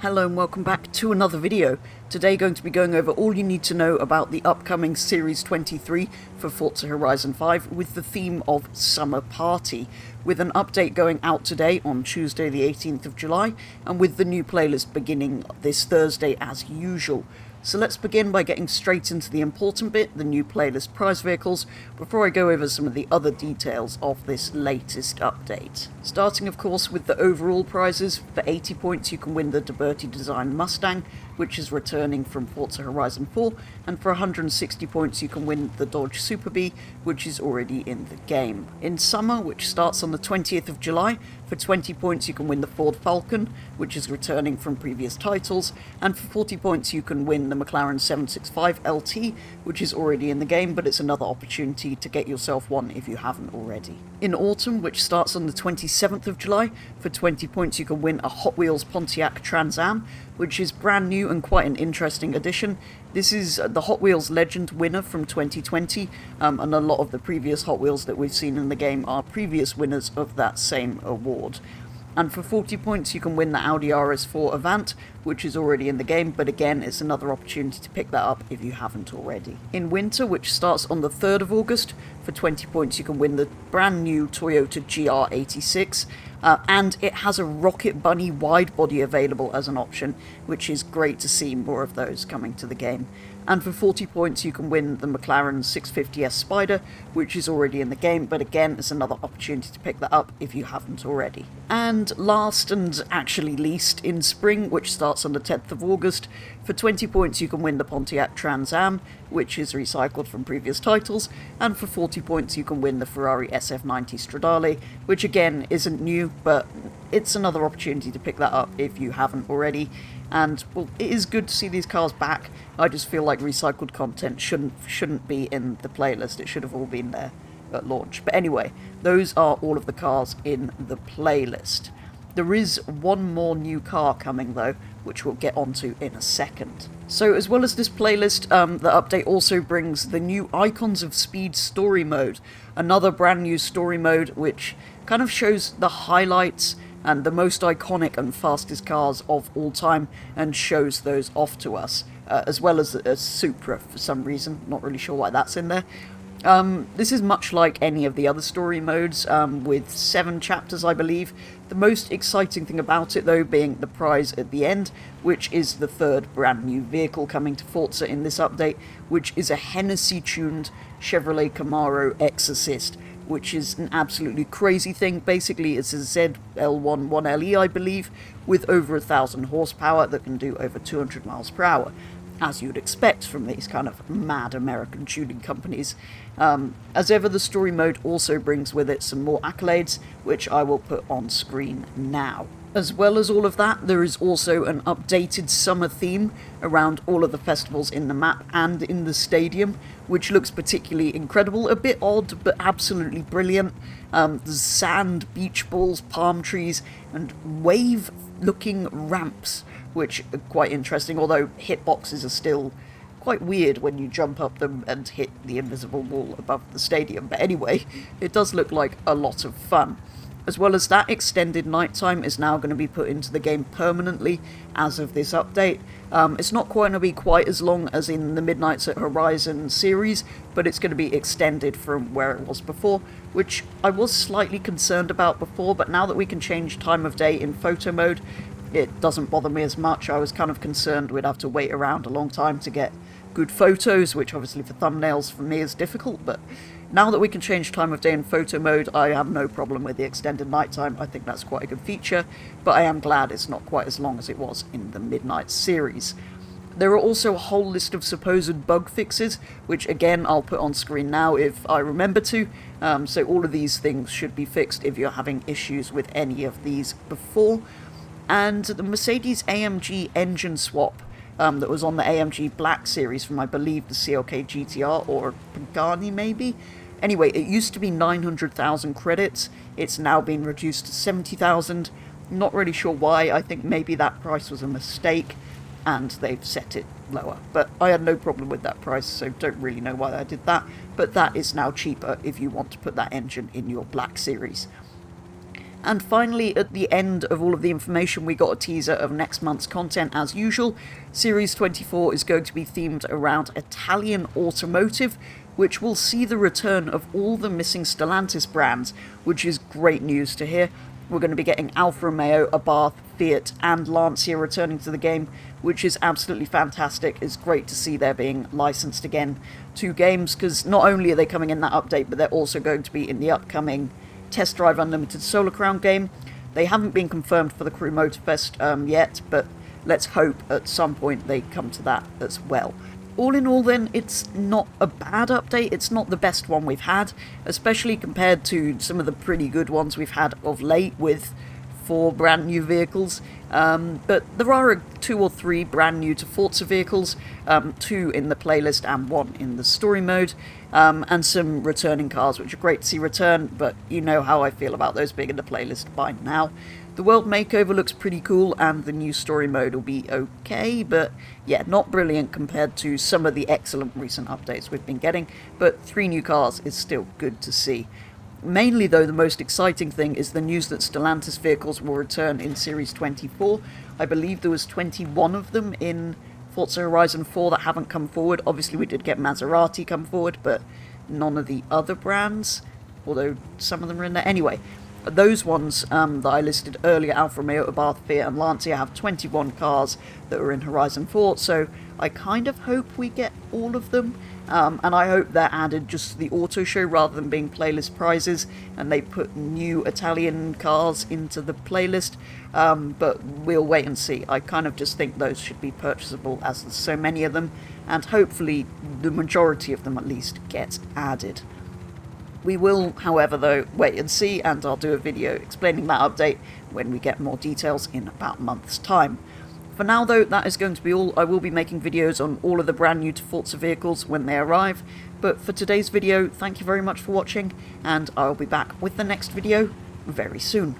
Hello and welcome back to another video. Today going to be going over all you need to know about the upcoming Series 23 for Forza Horizon 5 with the theme of Summer Party, with an update going out today on Tuesday the 18th of July and with the new playlist beginning this Thursday as usual. So let's begin by getting straight into the important bit, the new playlist prize vehicles, before I go over some of the other details of this latest update. Starting of course with the overall prizes. For 80 points you can win the Liberty Design Mustang, which is returning from Forza Horizon 4, and for 160 points you can win the Dodge Super Bee, which is already in the game. In summer, which starts on the 20th of July, for 20 points you can win the Ford Falcon, which is returning from previous titles, and for 40 points you can win the McLaren 765 LT, which is already in the game, but it's another opportunity to get yourself one if you haven't already. In autumn, which starts on the 27th of July, for 20 points you can win a Hot Wheels Pontiac Trans Am, which is brand new and quite an interesting addition. This is the Hot Wheels Legend winner from 2020, and a lot of the previous Hot Wheels that we've seen in the game are previous winners of that same award. And for 40 points you can win the Audi RS4 Avant, which is already in the game, but again it's another opportunity to pick that up if you haven't already. In winter, which starts on the 3rd of August, for 20 points you can win the brand new Toyota GR86, and it has a Rocket Bunny wide body available as an option, which is great to see more of those coming to the game. And for 40 points you can win the McLaren 650S Spider, which is already in the game, but again it's another opportunity to pick that up if you haven't already. And last and actually least, in spring, which starts on the 10th of August, for 20 points you can win the Pontiac Trans Am, which is recycled from previous titles, and for 40 points you can win the Ferrari SF90 Stradale, which again isn't new, but it's another opportunity to pick that up if you haven't already. And, well, it is good to see these cars back. I just feel like recycled content shouldn't be in the playlist. It should have all been there at launch. But anyway, those are all of the cars in the playlist. There is one more new car coming though, which we'll get onto in a second. So as well as this playlist, the update also brings the new Icons of Speed story mode, another brand new story mode which kind of shows the highlights and the most iconic and fastest cars of all time and shows those off to us, as well as a Supra for some reason, not really sure why that's in there. This is much like any of the other story modes, with 7 chapters I believe. The most exciting thing about it though being the prize at the end, which is the 3rd brand new vehicle coming to Forza in this update, which is a Hennessy-tuned Chevrolet Camaro Exorcist, which is an absolutely crazy thing. Basically it's a ZL1 1LE I believe, with over 1,000 horsepower that can do over 200 miles per hour. As you'd expect from these kind of mad American tuning companies. As ever, the story mode also brings with it some more accolades, which I will put on screen now. As well as all of that, there is also an updated summer theme around all of the festivals in the map and in the stadium, which looks particularly incredible, a bit odd, but absolutely brilliant. There's sand, beach balls, palm trees, and wave-looking ramps, which are quite interesting, although hitboxes are still quite weird when you jump up them and hit the invisible wall above the stadium. But anyway, it does look like a lot of fun. As well as that, extended nighttime is now going to be put into the game permanently as of this update. It's not going to be quite as long as in the Midnights at Horizon series, but it's going to be extended from where it was before, which I was slightly concerned about before, but now that we can change time of day in photo mode, it doesn't bother me as much. I was kind of concerned we'd have to wait around a long time to get good photos, which obviously for thumbnails for me is difficult, but now that we can change time of day in photo mode, I have no problem with the extended nighttime. I think that's quite a good feature, but I am glad it's not quite as long as it was in the Midnight series. There are also a whole list of supposed bug fixes, which again I'll put on screen now if I remember to, so all of these things should be fixed if you're having issues with any of these before. And the Mercedes AMG engine swap that was on the AMG Black series from I believe the CLK GTR or Pagani maybe. Anyway, it used to be 900,000 credits, it's now been reduced to 70,000, not really sure why. I think maybe that price was a mistake and they've set it lower, but I had no problem with that price, so don't really know why I did that, but that is now cheaper if you want to put that engine in your Black series. And finally, at the end of all of the information, we got a teaser of next month's content as usual. Series 24 is going to be themed around Italian automotive, which will see the return of all the missing Stellantis brands, which is great news to hear. We're going to be getting Alfa Romeo, Abarth, Fiat and Lancia returning to the game, which is absolutely fantastic. It's great to see they're being licensed again to games, because not only are they coming in that update, but they're also going to be in the upcoming Test Drive Unlimited Solar Crown game. They haven't been confirmed for the Crew Motorfest yet, but let's hope at some point they come to that as well. All in all then, it's not a bad update. It's not the best one we've had, especially compared to some of the pretty good ones we've had of late with 4 brand new vehicles. But there are 2 or 3 brand new to Forza vehicles, 2 in the playlist and 1 in the story mode, and some returning cars, which are great to see return, but you know how I feel about those being in the playlist by now. The world makeover looks pretty cool, and the new story mode will be okay, but yeah, not brilliant compared to some of the excellent recent updates we've been getting, but 3 new cars is still good to see. Mainly though, the most exciting thing is the news that Stellantis vehicles will return in Series 24. I believe there was 21 of them in Forza Horizon 4 that haven't come forward. Obviously we did get Maserati come forward, but none of the other brands, although some of them are in there. Anyway, those ones that I listed earlier, Alfa Romeo, Abarth, Fiat and Lancia, have 21 cars that are in Horizon 4, so I kind of hope we get all of them, and I hope they're added just to the auto show rather than being playlist prizes, and they put new Italian cars into the playlist, but we'll wait and see. I kind of just think those should be purchasable as there's so many of them, and hopefully the majority of them at least get added. We will, however, though, wait and see, and I'll do a video explaining that update when we get more details in about a month's time. For now, though, that is going to be all. I will be making videos on all of the brand new to Forza vehicles when they arrive, but for today's video, thank you very much for watching, and I'll be back with the next video very soon.